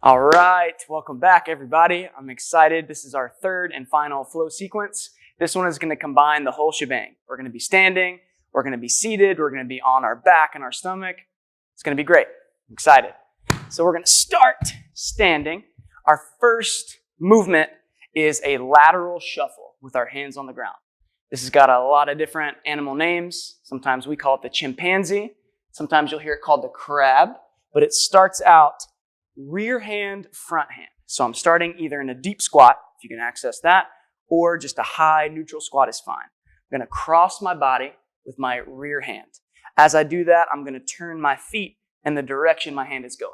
All right, welcome back everybody. I'm excited. This is our third and final flow sequence. This one is going to combine the whole shebang. We're going to be standing, we're going to be seated, we're going to be on our back and our stomach. It's going to be great. I'm excited. So we're going to start standing. Our first movement is a lateral shuffle with our hands on the ground. This has got a lot of different animal names. Sometimes we call it the chimpanzee. Sometimes you'll hear it called the crab, but it starts out rear hand, front hand. So I'm starting either in a deep squat, if you can access that, or just a high neutral squat is fine. I'm going to cross my body with my rear hand. As I do that, I'm going to turn my feet in the direction my hand is going.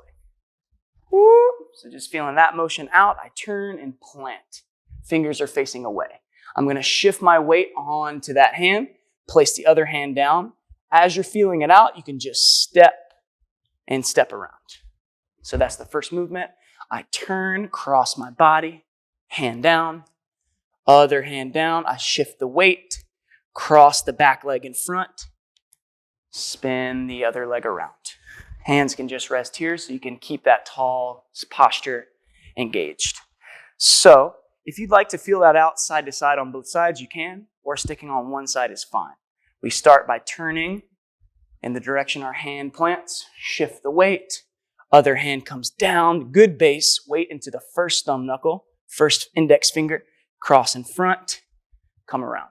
Woo! So just feeling that motion out, I turn and plant. Fingers are facing away. I'm going to shift my weight onto that hand, place the other hand down. As you're feeling it out, you can just step and step around. So that's the first movement. I turn, cross my body, hand down, other hand down. I shift the weight, cross the back leg in front, spin the other leg around. Hands can just rest here so you can keep that tall posture engaged. So if you'd like to feel that out side to side on both sides, you can, or sticking on one side is fine. We start by turning in the direction our hand plants, shift the weight, other hand comes down, good base, weight into the first thumb knuckle, first index finger, cross in front, come around.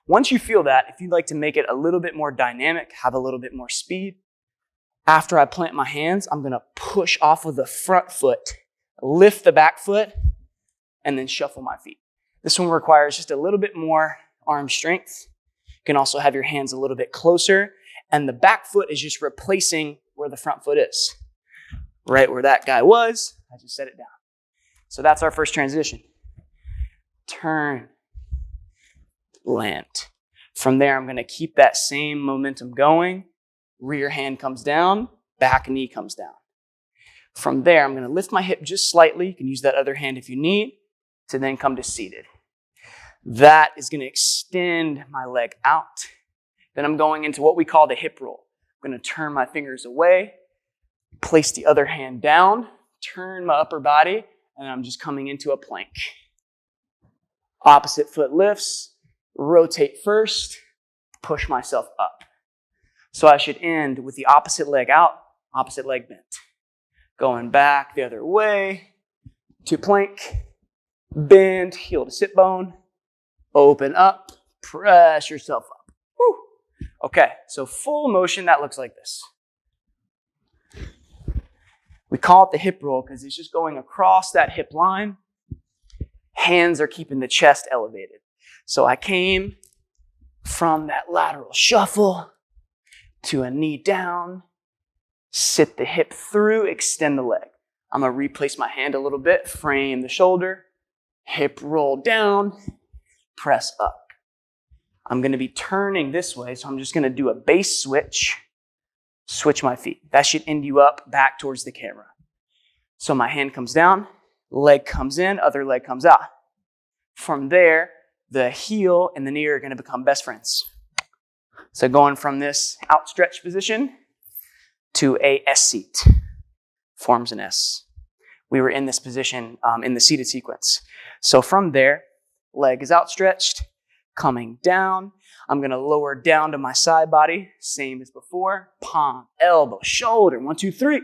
Once you feel that, if you'd like to make it a little bit more dynamic, have a little bit more speed, after I plant my hands, I'm going to push off of the front foot, lift the back foot, and then shuffle my feet. This one requires just a little bit more arm strength. You can also have your hands a little bit closer, and the back foot is just replacing where the front foot is. Right where that guy was, I just set it down. So that's our first transition. Turn, land. From there, I'm going to keep that same momentum going. Rear hand comes down, back knee comes down. From there, I'm going to lift my hip just slightly. You can use that other hand if you need to then come to seated. That is going to extend my leg out. Then I'm going into what we call the hip roll. I'm going to turn my fingers away, place the other hand down, turn my upper body, and I'm just coming into a plank. Opposite foot lifts, rotate first, push myself up. So I should end with the opposite leg out, opposite leg bent. Going back the other way to plank, bend, heel to sit bone, open up, press yourself up. Woo. Okay, so full motion, that looks like this. We call it the hip roll because it's just going across that hip line. Hands are keeping the chest elevated. So I came from that lateral shuffle to a knee down, sit the hip through, extend the leg. I'm going to replace my hand a little bit, frame the shoulder, hip roll down, press up. I'm going to be turning this way, so I'm just going to do a base switch. Switch my feet. That should end you up back towards the camera. So my hand comes down, leg comes in, other leg comes out. From there, the heel and the knee are going to become best friends. So going from this outstretched position to a S seat, forms an S. We were in this position in the seated sequence. So from there, leg is outstretched, coming down. I'm going to lower down to my side body, same as before. Palm, elbow, shoulder, 1, 2, 3.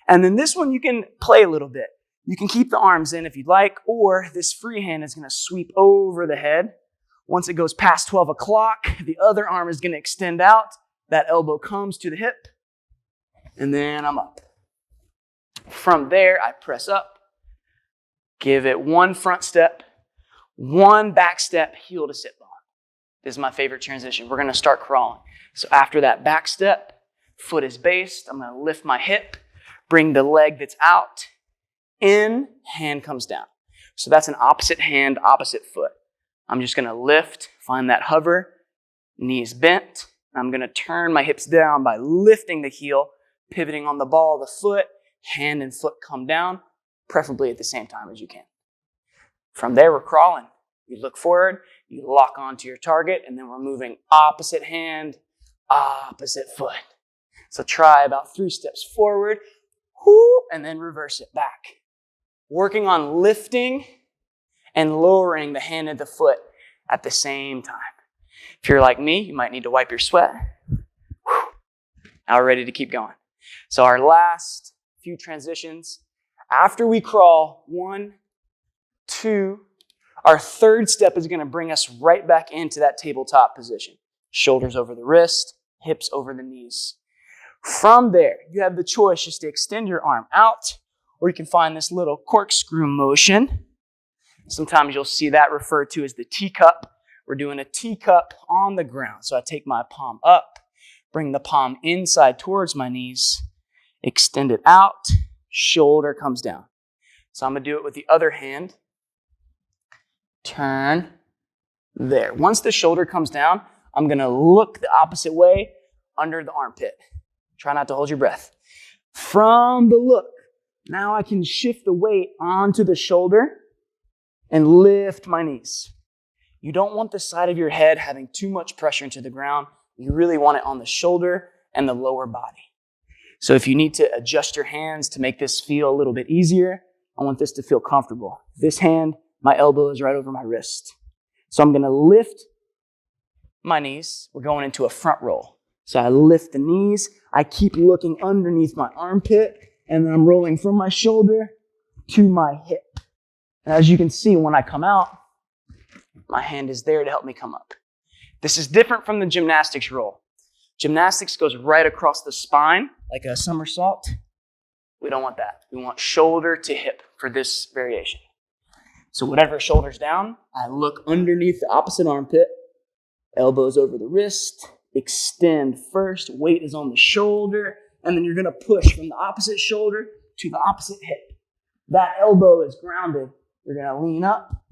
And then this one you can play a little bit. You can keep the arms in if you'd like, or this free hand is going to sweep over the head. Once it goes past 12 o'clock, the other arm is going to extend out. That elbow comes to the hip, and then I'm up. From there, I press up, give it one front step, one back step, heel to sit bone. This is my favorite transition. We're going to start crawling. So after that back step, foot is based. I'm going to lift my hip, bring the leg that's out, in, hand comes down. So that's an opposite hand, opposite foot. I'm just going to lift, find that hover, knees bent. I'm going to turn my hips down by lifting the heel, pivoting on the ball of the foot, hand and foot come down, preferably at the same time as you can. From there, we're crawling. You look forward, you lock onto your target, and then we're moving opposite hand, opposite foot. So try about 3 steps forward, and then reverse it back. working on lifting and lowering the hand and the foot at the same time. If you're like me, you might need to wipe your sweat. Now we're ready to keep going. So our last few transitions, after we crawl, 1, 2, our third step is going to bring us right back into that tabletop position. Shoulders over the wrist, hips over the knees. From there, you have the choice just to extend your arm out, or you can find this little corkscrew motion. Sometimes you'll see that referred to as the teacup. We're doing a teacup on the ground. So I take my palm up, bring the palm inside towards my knees, extend it out, shoulder comes down. So I'm going to do it with the other hand. Turn there. Once the shoulder comes down, I'm going to look the opposite way under the armpit. Try not to hold your breath. From the look, now I can shift the weight onto the shoulder and lift my knees. You don't want the side of your head having too much pressure into the ground. You really want it on the shoulder and the lower body. So if you need to adjust your hands to make this feel a little bit easier, I want this to feel comfortable. This hand, my elbow is right over my wrist. So I'm going to lift my knees. We're going into a front roll. So I lift the knees. I keep looking underneath my armpit, and then I'm rolling from my shoulder to my hip. And as you can see, when I come out, my hand is there to help me come up. This is different from the gymnastics roll. Gymnastics goes right across the spine, like a somersault. We don't want that. We want shoulder to hip for this variation. So whatever shoulder's down, I look underneath the opposite armpit, elbows over the wrist, extend first, weight is on the shoulder, and then you're going to push from the opposite shoulder to the opposite hip. That elbow is grounded. You're going to lean up,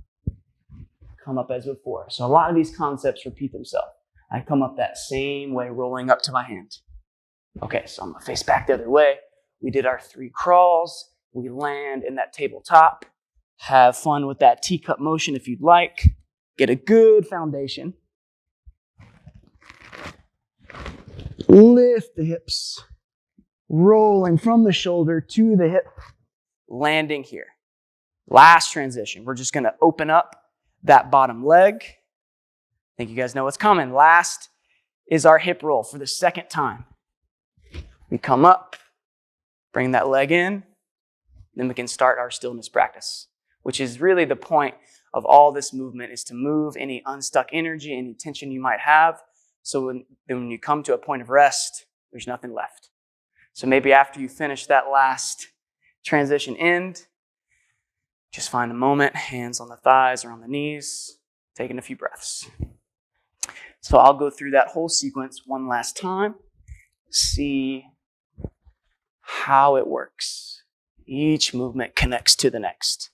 come up as before. So a lot of these concepts repeat themselves. I come up that same way, rolling up to my hand. Okay, so I'm going to face back the other way. We did our 3 crawls. We land in that tabletop. Have fun with that teacup motion if you'd like. Get a good foundation. Lift the hips. Rolling from the shoulder to the hip. Landing here. Last transition. We're just going to open up that bottom leg. I think you guys know what's coming. Last is our hip roll for the second time. We come up, bring that leg in, then we can start our stillness practice, which is really the point of all this movement, is to move any unstuck energy, any tension you might have, so when you come to a point of rest, there's nothing left. So maybe after you finish that last transition end, just find a moment, hands on the thighs or on the knees, taking a few breaths. So I'll go through that whole sequence one last time, see how it works. Each movement connects to the next.